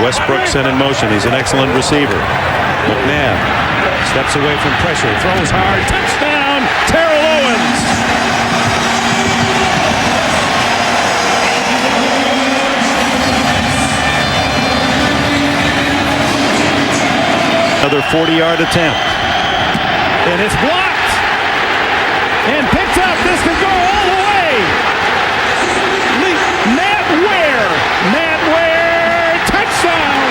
Westbrook sent in motion. He's an excellent receiver. McNabb steps away from pressure, throws hard, touchdown, Terrell Owens. Another 40-yard attempt. And it's blocked. And picked up. This could go all the way. Matt Ware, touchdown.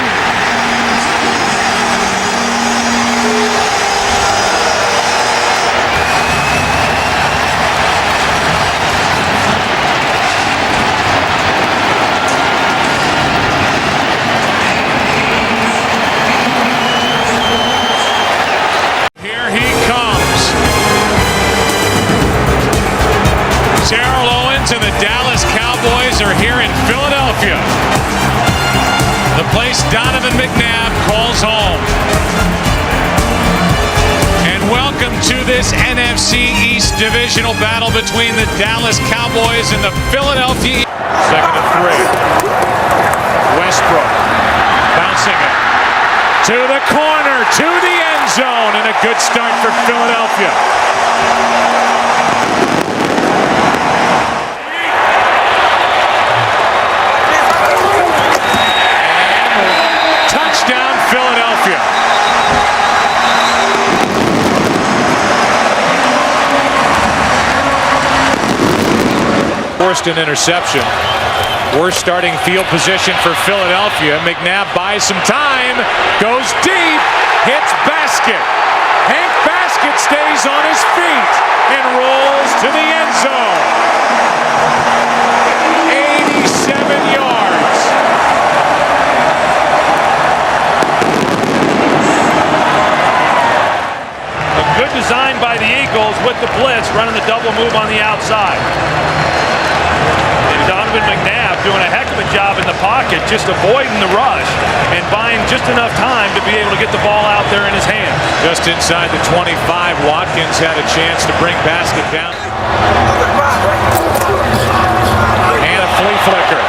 Terrell Owens and the Dallas Cowboys are here in Philadelphia. The place Donovan McNabb calls home. And welcome to this NFC East divisional battle between the Dallas Cowboys and the Philadelphia. Second and 3. Westbrook bouncing it to the corner, to the end zone, and a good start for Philadelphia. Philadelphia. Forced an interception. Worst starting field position for Philadelphia. McNabb buys some time, goes deep, hits Basket. Hank Basket stays on his feet and rolls to the end zone. 87 yards. Good design by the Eagles with the blitz, running the double move on the outside. And Donovan McNabb doing a heck of a job in the pocket, just avoiding the rush and buying just enough time to be able to get the ball out there in his hands. Just inside the 25, Watkins had a chance to bring Basket down. And a flea flicker.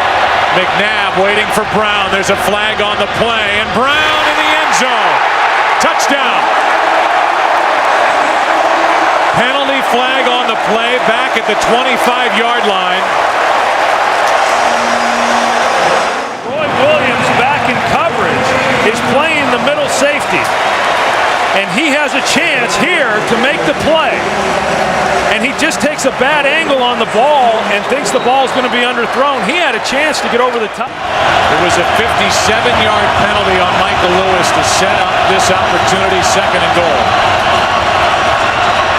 McNabb waiting for Brown. There's a flag on the play, and Brown in the end zone. Touchdown. Penalty flag on the play, back at the 25-yard line. Roy Williams back in coverage is playing the middle safety. And he has a chance here to make the play. And he just takes a bad angle on the ball and thinks the ball is going to be underthrown. He had a chance to get over the top. It was a 57-yard penalty on Michael Lewis to set up this opportunity, second and goal.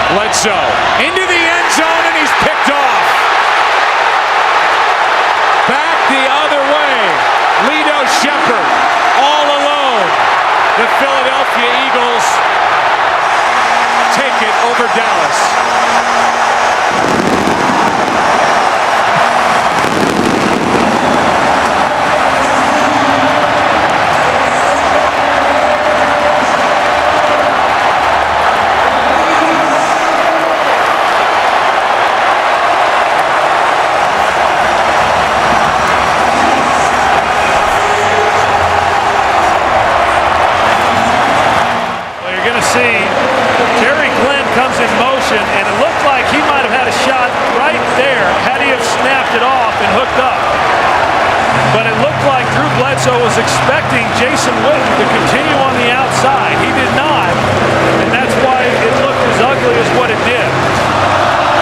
Bledsoe into the end zone, and he's picked off. Back the other way. Lito Shepherd all alone. The Philadelphia Eagles take it over Dallas. And it looked like he might have had a shot right there had he have snapped it off and hooked up. But it looked like Drew Bledsoe was expecting Jason Witten to continue on the outside. He did not, and that's why it looked as ugly as what it did.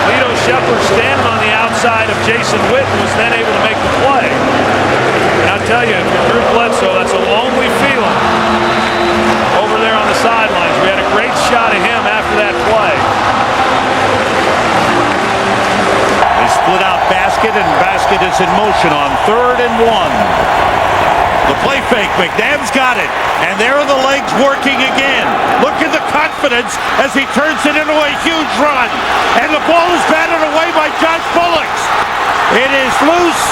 Lito Shepherd standing on the outside of Jason Witten was then able to make the play. And I'll tell you, for Drew Bledsoe, that's a lonely feeling over there on the sidelines. We had a great shot of him after that play. They split out Basket, and Basket is in motion on 3rd and 1. The play fake, McNabb's got it, and there are the legs working again. Look at the confidence as he turns it into a huge run, and the ball is batted away by Josh Bullocks. It is loose,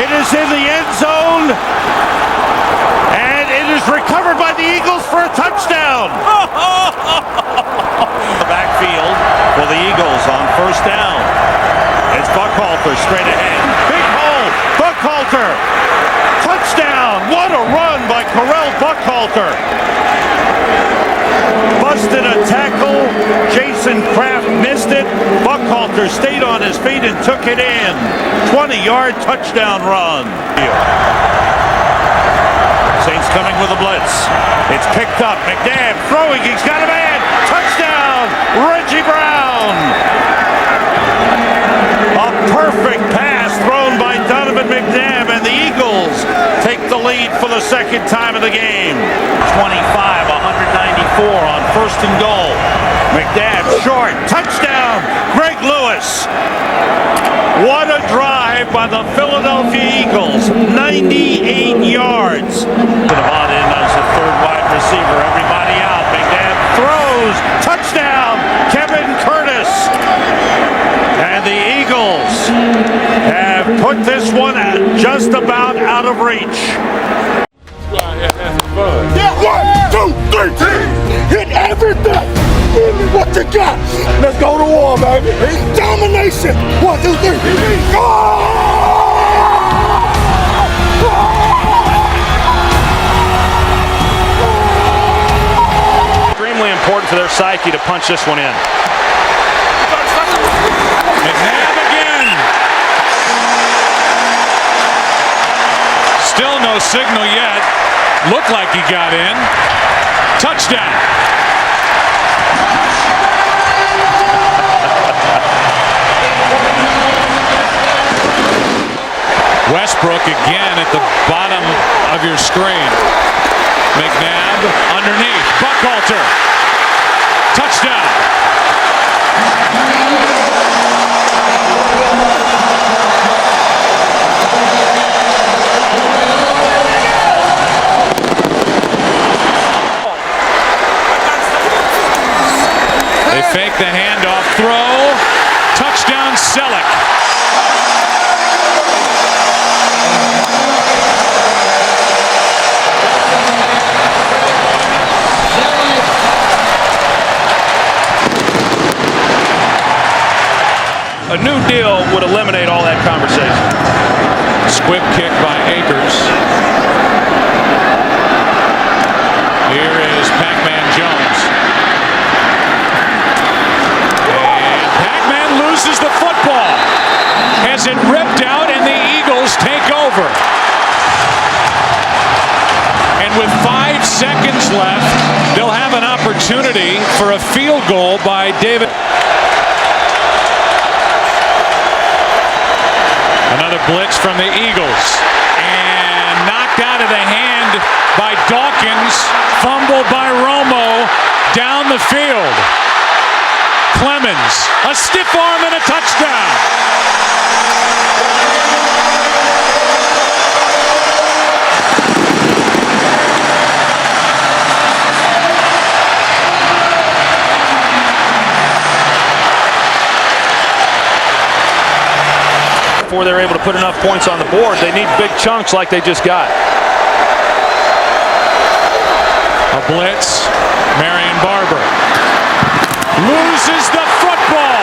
it is in the end zone, and it is recovered by the Eagles for a touchdown. The backfield for the Eagles on 1st down. It's Buckhalter straight ahead. Big hole. Buckhalter. Touchdown. touchdown! What a run by Correll Buckhalter. Busted a tackle. Jason Kraft missed it. Buckhalter stayed on his feet and took it in. 20-yard touchdown run. Saints coming with a blitz. It's picked up. McNabb throwing. He's got a man. Touchdown! Reggie Brown. A perfect pass thrown by Donovan McNabb, and the Eagles take the lead for the second time of the game. 25, 194 on first and goal. McNabb short. Touchdown! Greg Lewis. What a drive by the Philadelphia Eagles. 98 yards. Put him on in as the third wide receiver. Everybody out. McNabb throws. Touchdown! Kevin Curtis. And the Eagles have put this one just about out of reach. Yeah, 1, 2, 3, hit everything. Give me what you got. Let's go to war, baby. Domination. 1, 2, 3. Go! Extremely important for their psyche to punch this one in. McNabb again. Still no signal yet. Looked like he got in. Touchdown. Westbrook again at the bottom of your screen. McNabb underneath. Buckhalter. Touchdown. They fake the handoff throw. Touchdown Selleck. A new deal would eliminate all that conversation. Squib kick by Akers. Here is Pac-Man Jones. And Pac-Man loses the football. Has it ripped out and the Eagles take over. And with 5 seconds left, they'll have an opportunity for a field goal by David. Another blitz from the Eagles. And knocked out of the hand by Dawkins. Fumbled by Romo down the field. Clemens, a stiff arm and a touchdown. Before they're able to put enough points on the board, they need big chunks like they just got. A blitz. Marion Barber loses the football.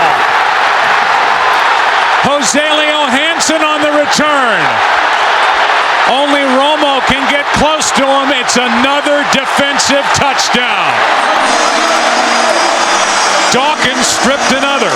Jose Leo Hansen on the return. Only Romo can get close to him. It's another defensive touchdown. Dawkins stripped another.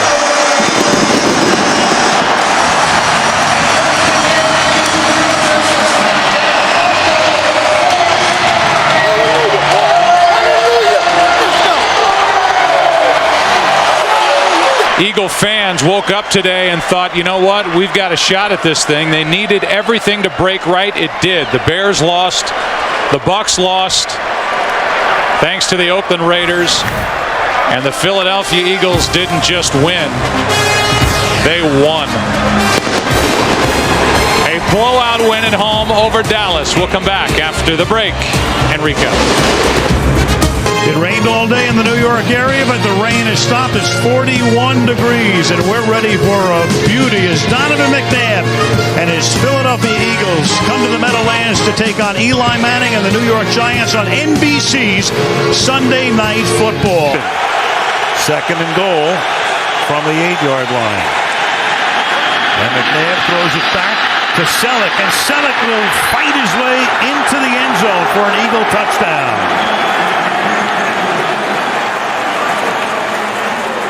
Eagle fans woke up today and thought, you know what, we've got a shot at this thing. They needed everything to break right. It did. The Bears lost. The Bucs lost. Thanks to the Oakland Raiders. And the Philadelphia Eagles didn't just win. They won. A blowout win at home over Dallas. We'll come back after the break. Enrico. It rained all day in the New York area, but the rain has stopped. It's 41 degrees, and we're ready for a beauty as Donovan McNabb and his Philadelphia Eagles come to the Meadowlands to take on Eli Manning and the New York Giants on NBC's Sunday Night Football. Second and goal from the 8-yard line. And McNabb throws it back to Selleck, and Selleck will fight his way into the end zone for an Eagle touchdown.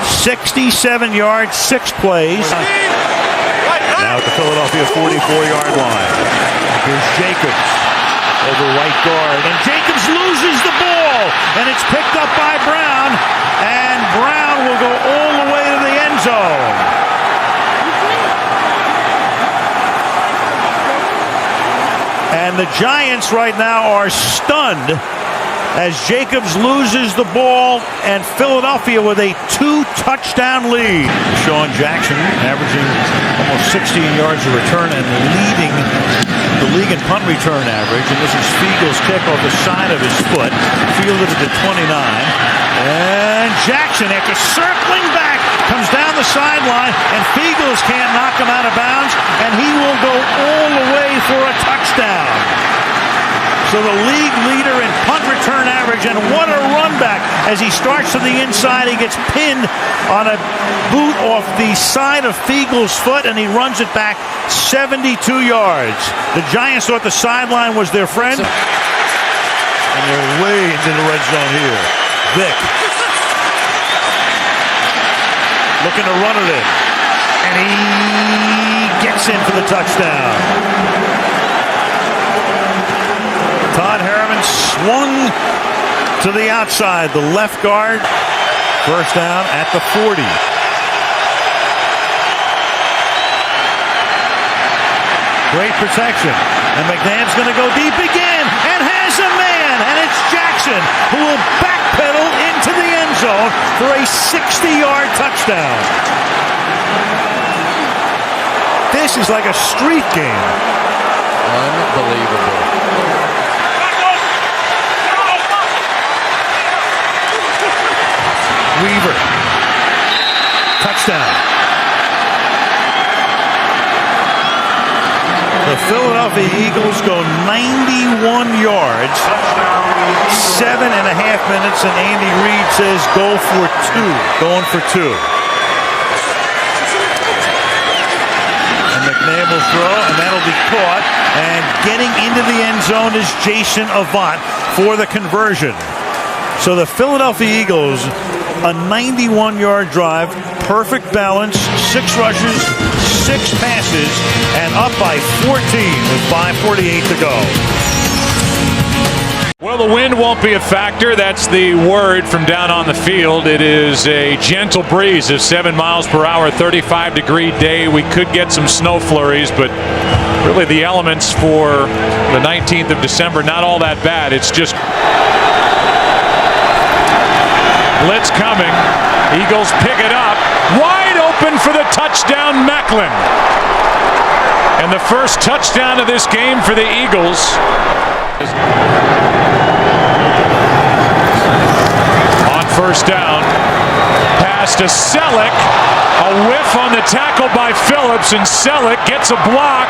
67 yards, 6 plays. Now at the Philadelphia 44-yard line. Here's Jacobs over right guard, and Jacobs loses the ball, and it's picked up by Brown, and Brown will go all the way to the end zone. And the Giants right now are stunned as Jacobs loses the ball, and Philadelphia with a 2-touchdown lead. Sean Jackson averaging almost 16 yards of return and leading the league in punt return average. And this is Fiegel's kick off the side of his foot, fielded at the 29. And Jackson, after circling back, comes down the sideline, and Fiegels can't knock him out of bounds, and he will go all the way for a touchdown. So the league leader in punt return average, and what a run back. As he starts to the inside, he gets pinned on a boot off the side of Fiegel's foot, and he runs it back 72 yards. The Giants thought the sideline was their friend. And they're way into the red zone here. Vick looking to run it in. And he gets in for the touchdown. Todd Harriman swung to the outside, the left guard. First down at the 40. Great protection. And McNabb's going to go deep again and has a man. And it's Jackson who will backpedal into the end zone for a 60-yard touchdown. This is like a street game. Unbelievable. Weaver. Touchdown. The Philadelphia Eagles go 91 yards, 7.5 minutes, and Andy Reid says go for 2. Going for 2. And McNabb will throw, and that'll be caught. And getting into the end zone is Jason Avant for the conversion. So the Philadelphia Eagles, a 91-yard drive, perfect balance, 6 rushes, 6 passes, and up by 14 with 5:48 to go. Well, the wind won't be a factor. That's the word from down on the field. It is a gentle breeze of 7 miles per hour, 35-degree day. We could get some snow flurries, but really the elements for the 19th of December, not all that bad. It's just blitz coming. Eagles pick it up. Wide open for the touchdown, Macklin. And the first touchdown of this game for the Eagles. On first down, pass to Selleck. A whiff on the tackle by Phillips, and Selleck gets a block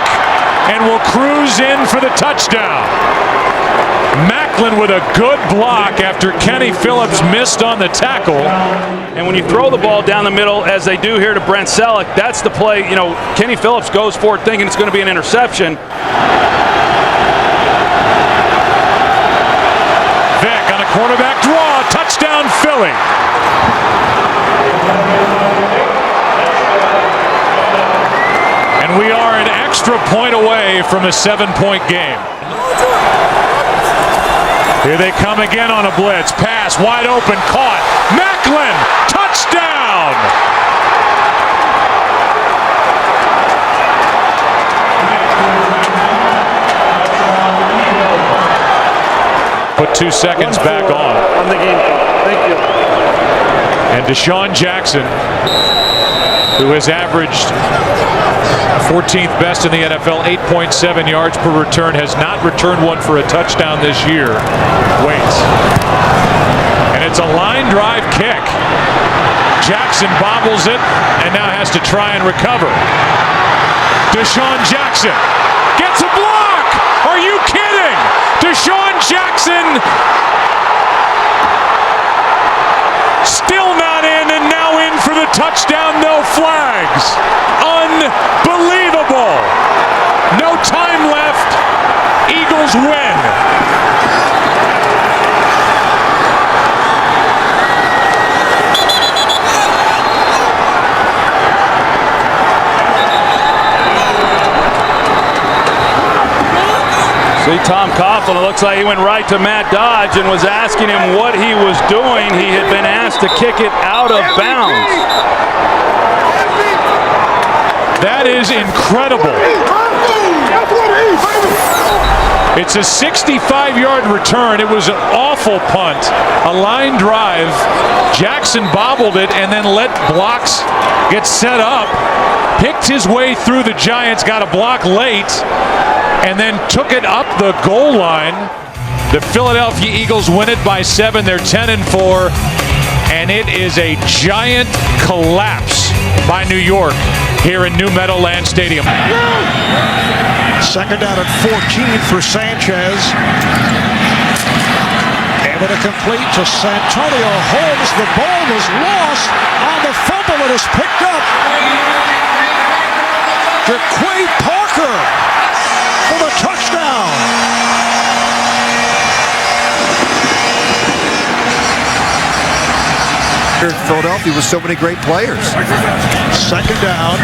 and will cruise in for the touchdown. Macklin with a good block after Kenny Phillips missed on the tackle. And when you throw the ball down the middle, as they do here to Brent Selleck, that's the play. You know, Kenny Phillips goes for it thinking it's going to be an interception. Vick on a quarterback draw. Touchdown, Philly. And we are an extra point away from a 7-point game. Here they come again on a blitz. Pass wide open, caught. Macklin, touchdown! Put 2 seconds back on. On the game. Thank you. And Deshaun Jackson, who has averaged 14th best in the NFL, 8.7 yards per return, has not returned one for a touchdown this year. Waits. And it's a line drive kick. Jackson bobbles it and now has to try and recover. Deshaun Jackson gets a block! Are you kidding? Deshaun Jackson still not in, and now in for the touchdown, no flags. Unbelievable. No Eagles win. See Tom Coughlin, it looks like he went right to Matt Dodge and was asking him what he was doing. He had been asked to kick it out of bounds. That is incredible. It's a 65-yard return. It was an awful punt, a line drive. Jackson bobbled it and then let blocks get set up, picked his way through the Giants, got a block late, and then took it up the goal line. The Philadelphia Eagles win it by 7. They're 10-4, and it is a giant collapse by New York here in New Meadowlands Stadium. Second down and 14 for Sanchez. Able to complete to Santonio Holmes. The ball was lost on the fumble. It is picked up. DeQuay Parker for the touchdown. Philadelphia with so many great players. Second down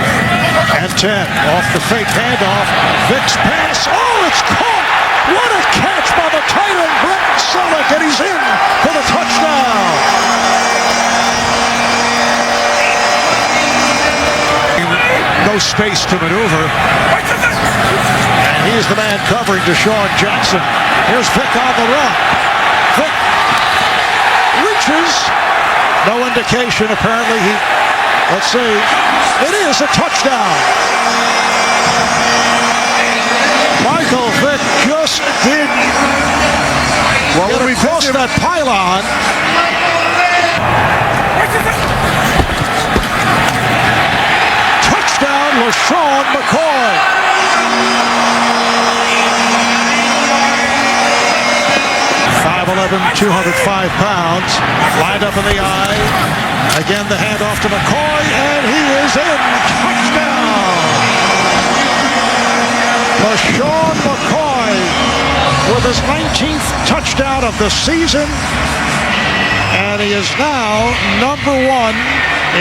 and 10. Off the fake handoff. Vick's pass. Oh, it's caught. What a catch by the tight end, Brett Selleck, and he's in for the touchdown. No space to maneuver. And he's the man covering Deshaun Jackson. Here's Vick on the run. Vick reaches. No indication, apparently. Let's see. It is a touchdown. Michael Vick just did get across that pylon. Touchdown, LaShawn McCoy. 5'11", 205 pounds, lined up in the eye. Again, the handoff to McCoy, and he is in. Touchdown! LaShawn McCoy with his 19th touchdown of the season, and he is now number 1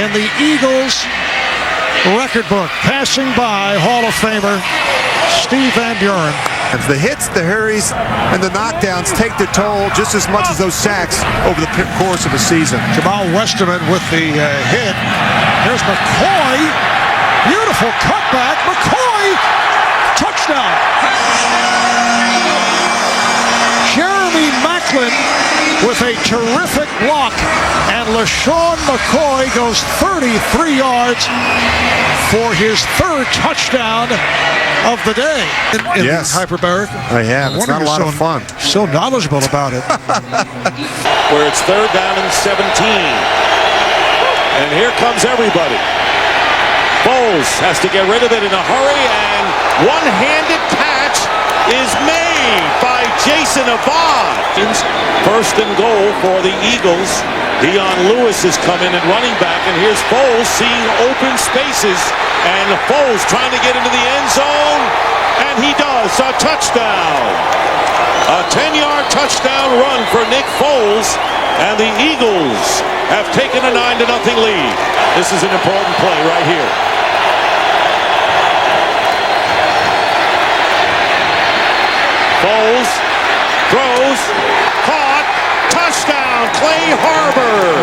in the Eagles record book, passing by Hall of Famer Steve Van Buren. The hits, the hurries, and the knockdowns take their toll just as much as those sacks over the course of a season. Jamal Westerman with the hit. Here's McCoy. Beautiful cutback. McCoy. Touchdown. Jeremy Maclin with a terrific block. And LaShawn McCoy goes 33 yards for his 3rd touchdown of the day. Yes. Hyperbaric. I have. It's not a lot of fun. So knowledgeable about it. Where it's 3rd down and 17. And here comes everybody. Foles has to get rid of it in a hurry, and one-handed catch is made by Jason Abad. 1st and goal for the Eagles. Dion Lewis is coming and running back, and here's Foles seeing open spaces, and Foles trying to get into the end zone, and he does. A touchdown. A 10-yard touchdown run for Nick Foles, and the Eagles have taken a 9-0 lead. This is an important play right here. Foles throws, caught, touchdown, Clay Harbor.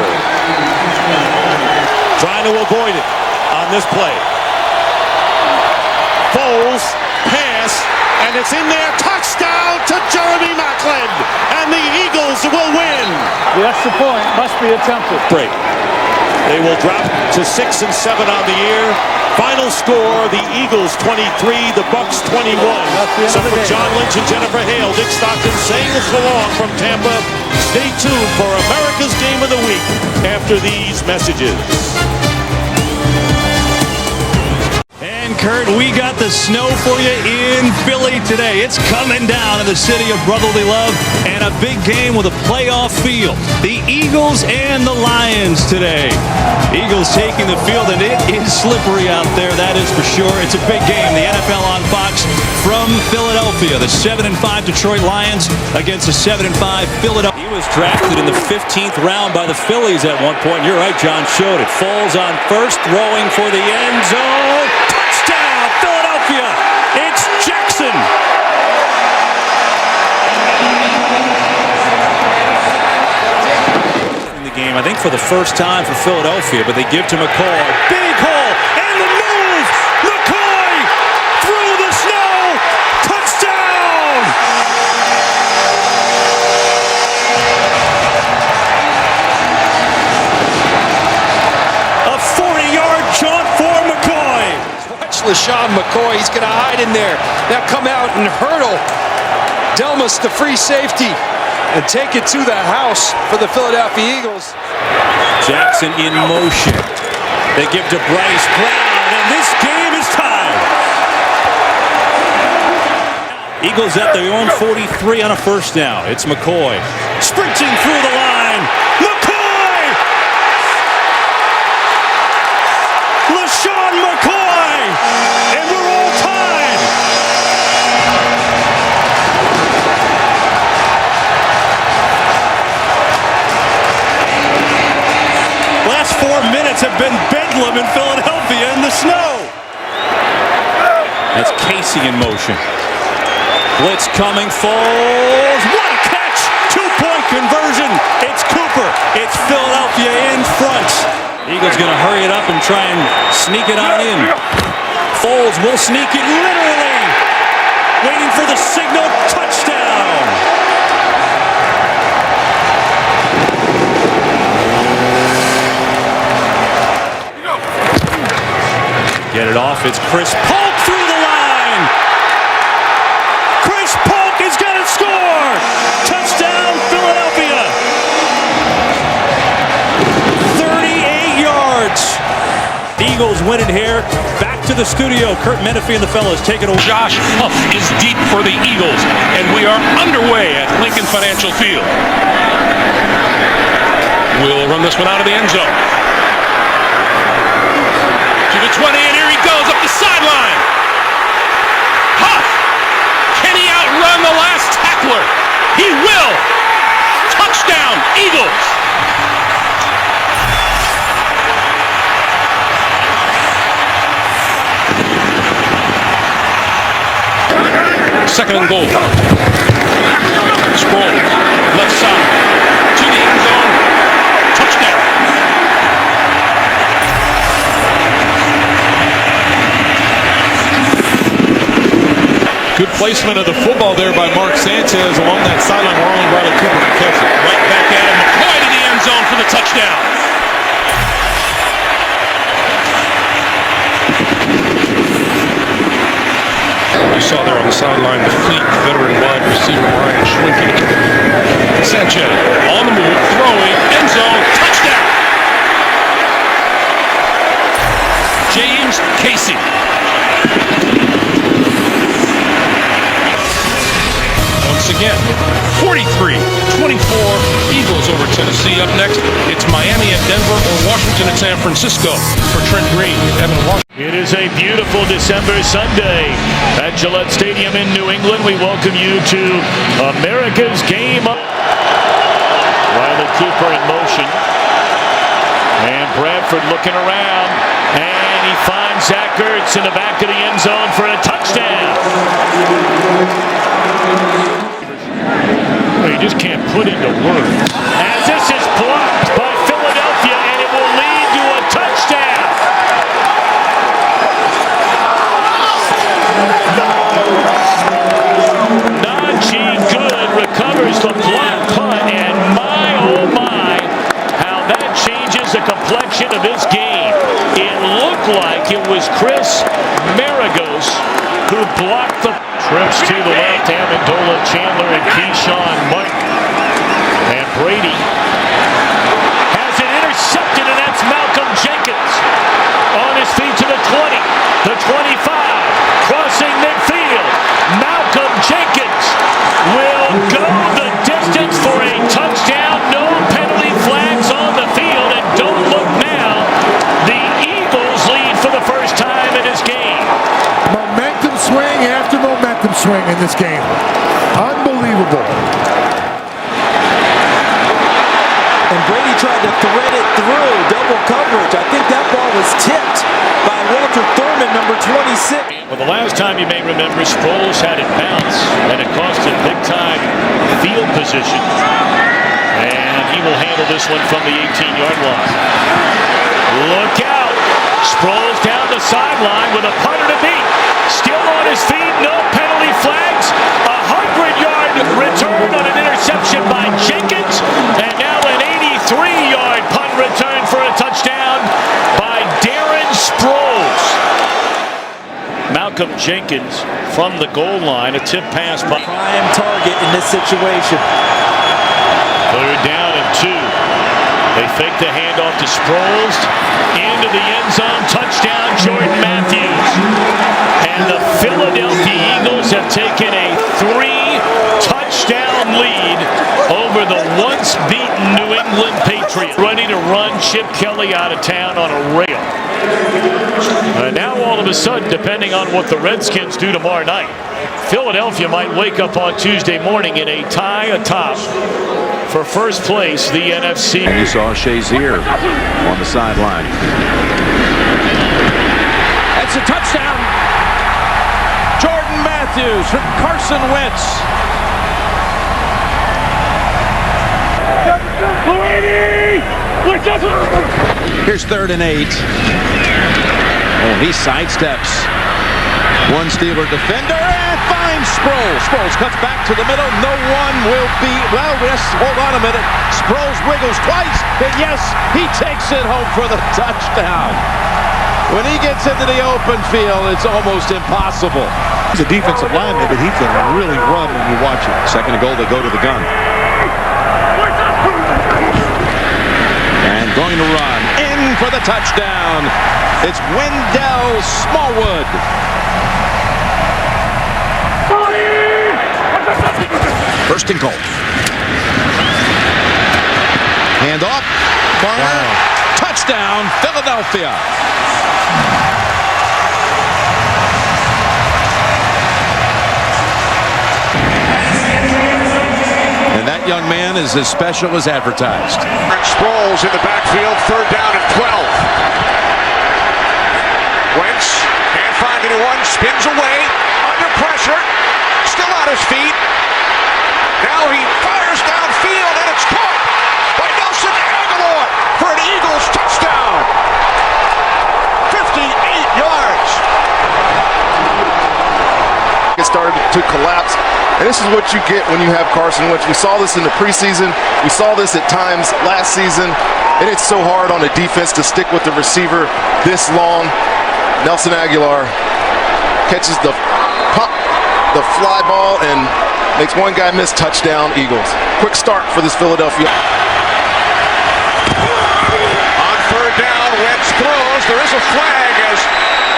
Trying to avoid it on this play. Foles, pass, and it's in there, touchdown to Jeremy Maclin, and the Eagles will win. That's the point. Must be attempted. Break. They will drop to 6 and 7 on the year. Final score, the Eagles 23, the Bucks 21. So for John Lynch and Jennifer Hale, Dick Stockton saying so long from Tampa. Stay tuned for America's Game of the Week after these messages. And Kurt, we got the snow for you in Philly today. It's coming down in the city of brotherly love, and a big game with a playoff feel. The Eagles and the Lions today. Eagles taking the field, and it is slippery out there, that is for sure. It's a big game. The NFL on Fox. from Philadelphia. The 7-5 Detroit Lions against the 7-5 Philadelphia. He was drafted in the 15th round by the Phillies at one point. You're right, John showed it. Falls on first, throwing for the end zone. Touchdown, Philadelphia! It's Jackson! In the game, I think for the first time for Philadelphia, but they give to McCoy. Big hole, and the move! McCoy through the snow! Touchdown! A 40-yard jaunt for McCoy. Watch LaShawn McCoy. He's going to hide in there. Now come out and hurdle Delmas, the free safety, and take it to the house for the Philadelphia Eagles. Jackson in motion. They give to Bryce Brown, and this game is tied. Eagles at their own 43 on a first down. It's McCoy sprinting through the line. McCoy! LaShawn McCoy! And we're all tied. Last 4 minutes have been bedlam in Philadelphia in the snow. That's Casey in motion. Blitz coming, falls. What a catch! 2-point conversion. It's Cooper. It's Philadelphia in front. Eagles going to hurry it up and try and sneak it on in. Foles will sneak it literally. Waiting for the signal. Touchdown. Get it off. It's Chris Polk through the line. Chris Polk is going to score. Touchdown, Philadelphia. 38 yards. Eagles win it here. Back to the studio. Kurt Menefee and the fellas take it away. Josh Huff is deep for the Eagles, and we are underway at Lincoln Financial Field. We'll run this one out of the end zone. To the 20, and here he goes up the sideline. Huff! Can he outrun the last tackler? He will! Touchdown, Eagles! Second and goal. Sproul, left side, to the end zone. Touchdown. Good placement of the football there by Mark Sanchez along that sideline where only Riley Cooper can catch it. Right back at him. McCoy to the end zone for the touchdown. You saw there on the sideline the fleet veteran wide receiver Ryan Schwinke. Sanchez on the move, throwing, end zone, touchdown. James Casey. Once again, 43-24, Eagles over Tennessee. Up next, it's Miami at Denver or Washington at San Francisco. For Trent Green, Evan Washington. It is a beautiful December Sunday at Gillette Stadium in New England. We welcome you to America's Game. Riley Cooper in motion. And Bradford looking around. And he finds Zach Ertz in the back of the end zone for a touchdown. You just can't put into words. As this is blocked by Philadelphia, and it will lead to a touchdown. Najee Good recovers the block punt, and my oh my, how that changes the complexion of this game. It looked like it was Chris Maragos who blocked the trips to the left. Amendola, Chandler, and Keyshawn Mike. And Brady has it intercepted, and that's Malcolm Jenkins on his feet to the 20, the 25, crossing midfield. Malcolm Jenkins will go the distance for a touchdown. No penalty flags on the field, and don't look now. The Eagles lead for the first time in this game. Momentum swing after momentum. swing in this game. Unbelievable. And Brady tried to thread it through double coverage. I think that ball was tipped by Walter Thurman, number 26. Well, the last time you may remember, Sproles had it bounce, and it cost him big-time field position. And he will handle this one from the 18-yard line. Look out! Sproles down the sideline with a punter to beat. Still on his feet, no penalty flags. 100-yard return on an interception by Jenkins, and now an 83-yard punt return for a touchdown by Darren Sproles. Malcolm Jenkins from the goal line, a tip pass by Prime target in this situation. 3rd down and 2. They fake the handoff to Sproles into the end zone. Touchdown, Jordan Matthews. And the Philadelphia Eagles have taken a 3-touchdown lead over the once beaten New England Patriots. Ready to run Chip Kelly out of town on a rail. Now all of a sudden, depending on what the Redskins do tomorrow night, Philadelphia might wake up on Tuesday morning in a tie atop for first place, the NFC. And you saw Shazier on the sideline. That's a touchdown. Jordan Matthews from Carson Wentz. Here's 3rd and 8. Oh, he sidesteps one Steeler defender and finds Sproles. Sproles cuts back to the middle. No one will be, well, yes, hold on a minute. Sproles wiggles twice, and yes, he takes it home for the touchdown. When he gets into the open field, it's almost impossible. He's a defensive lineman, but he can really run when you watch him. 2nd and goal, they go to the gun. And going to run in for the touchdown. It's Wendell Smallwood. First and goal. Hand off. Corner. Touchdown, Philadelphia. And that young man is as special as advertised. Sproles in the backfield, 3rd down and 12. Wentz can't find anyone, spins away, under pressure, still on his feet. Now he fires downfield, and it's caught by Nelson Aguilar for an Eagles touchdown. 58 yards. It started to collapse, and this is what you get when you have Carson Wentz. We saw this in the preseason. We saw this at times last season, and it's so hard on a defense to stick with the receiver this long. Nelson Aguilar catches the fly ball and makes one guy miss. Touchdown, Eagles. Quick start for this Philadelphia. On 3rd down, Wentz throws. There is a flag as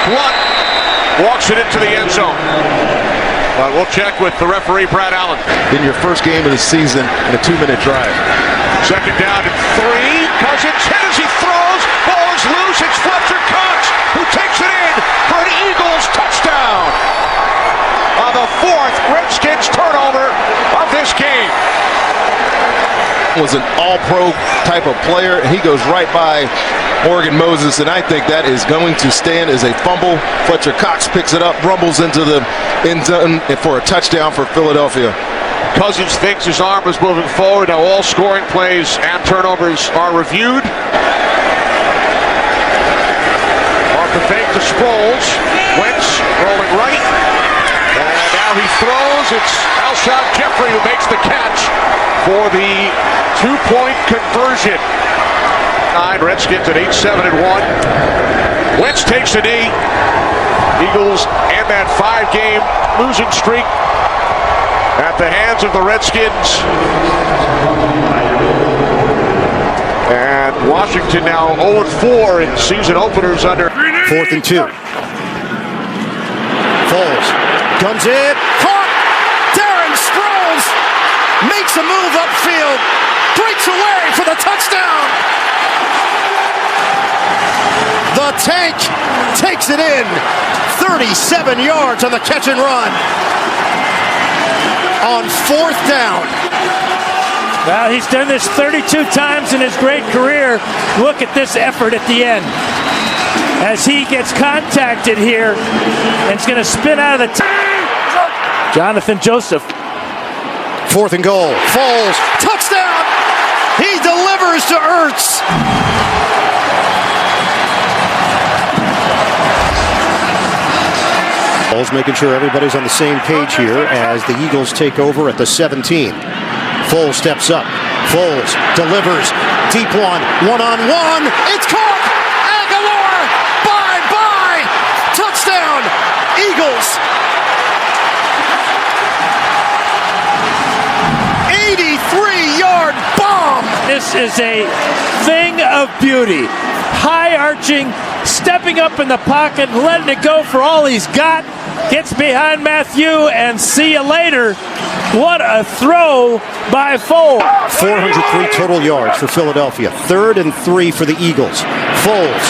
Blunt walks it into the end zone. But we'll check with the referee, Brad Allen. In your first game of the season in a 2-minute drive. 2nd down and 3. Cousins hit as he throws. Ball is loose. It's Fletcher Cox who takes it in for an Eagles touchdown. On the 4th Redskins turnover of this game. Was an all-pro type of player, and he goes right by Morgan Moses, and I think that is going to stand as a fumble. Fletcher Cox picks it up, rumbles into the end zone for a touchdown for Philadelphia. Cousins thinks his arm is moving forward. Now all scoring plays and turnovers are reviewed. Off the fake to Sproles. Wentz rolling right. And now he throws. It's Alshon Jeffrey who makes the catch for the 2-point conversion. Redskins at 8-7-1. Wentz takes a knee. Eagles end that 5-game losing streak at the hands of the Redskins. And Washington now 0-4 in season openers under. 4th and 2. Foles comes in. Caught! Darren Sproles makes a move upfield. Breaks away for the touchdown. The The tank takes it in. 37 yards on the catch and run. On 4th down. Well, he's done this 32 times in his great career. Look at this effort at the end. As he gets contacted here, and it's going to spin out of the Jonathan Joseph. 4th and goal. Foles. Touchdown! He delivers to Ertz. Foles making sure everybody's on the same page here as the Eagles take over at the 17. Foles steps up. Foles delivers. Deep one-on-one. It's caught! Aguilar! Bye-bye! Touchdown! Eagles! 83-yard bomb! This is a thing of beauty. High arching, stepping up in the pocket, letting it go for all he's got. Gets behind Matthew, and see you later. What a throw by Foles. 403 total yards for Philadelphia. 3rd and 3 for the Eagles. Foles.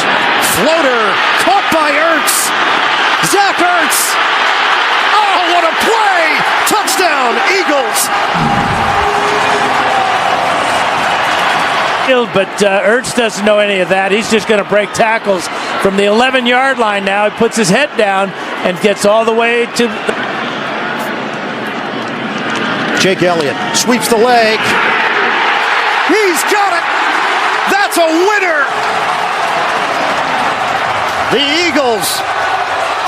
Floater. Caught by Ertz. Zach Ertz. Oh, what a play. Touchdown, Eagles. But Ertz doesn't know any of that. He's just going to break tackles from the 11-yard line now. He puts his head down and gets all the way to... Jake Elliott sweeps the leg. He's got it. That's a winner. The Eagles'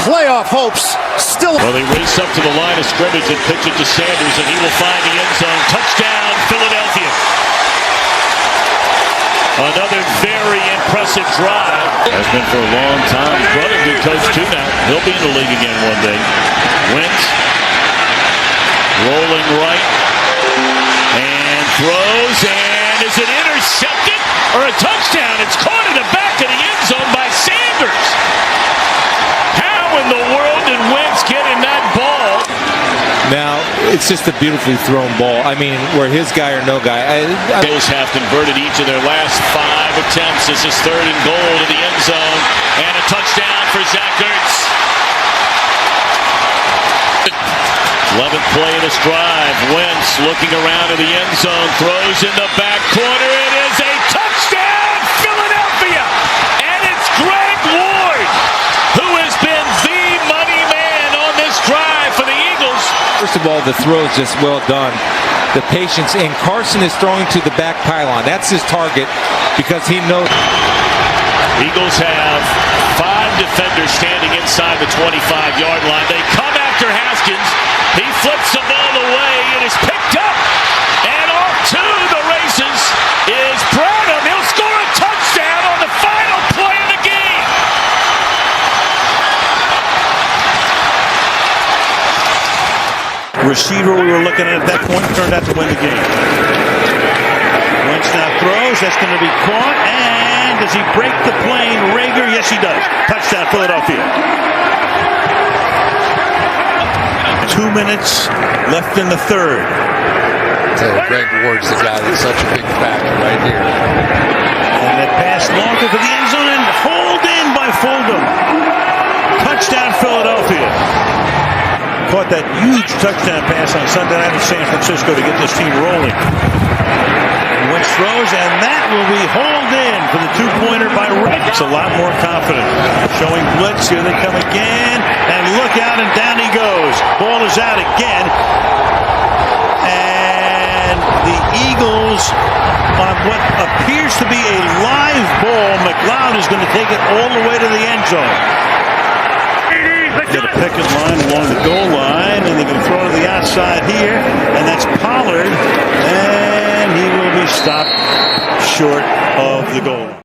playoff hopes still... Well, they race up to the line of scrimmage and pitch it to Sanders, and he will find the end zone. Touchdown, Philadelphia. Another very impressive drive. Has been for a long time. His brother, good coach too now. He'll be in the league again one day. Wentz rolling right and throws, and is it intercepted or a touchdown? It's caught in the back of the end zone by Sanders. How in the world did Wentz get in that ball? Now, it's just a beautifully thrown ball. I mean, where his guy or no guy. Bills have converted each of their last 5 attempts. This is 3rd and goal to the end zone, and a touchdown for Zach Ertz. 11th play of this drive. Wentz looking around to the end zone, throws in the back corner. It is a touchdown, Philadelphia! And it's Greg Ward, who has been the money man on this drive for the Eagles. First of all, the throw is just well done. The patience, and Carson is throwing to the back pylon. That's his target because he knows. Eagles have 5 defenders standing inside the 25-yard line. They come after Haskins. He flips the ball away. It is picked up. And off to the races is Branham. He'll score a touchdown on the final play of the game. Receiver we were looking at that point turned out to win the game. Wentz now throws. That's going to be caught. And does he break the plane? Rager? Yes, he does. Touchdown, Philadelphia. 2 minutes left in the 3rd. Greg Ward's the guy that's such a big factor right here. And that pass longer for the end zone and hauled in by Fulgham. Touchdown, Philadelphia. Caught that huge touchdown pass on Sunday night in San Francisco to get this team rolling. Wentz throws, and that will be hauled in for the 2-pointer by Rick. It's a lot more confident. Showing blitz. Here they come again. And look out, and down he goes. Ball is out again. And the Eagles, on what appears to be a live ball, McLeod is going to take it all the way to the end zone. Get a picket line along the goal line, and they're going to throw to the outside here, and that's Pollard, and he will be stopped short of the goal.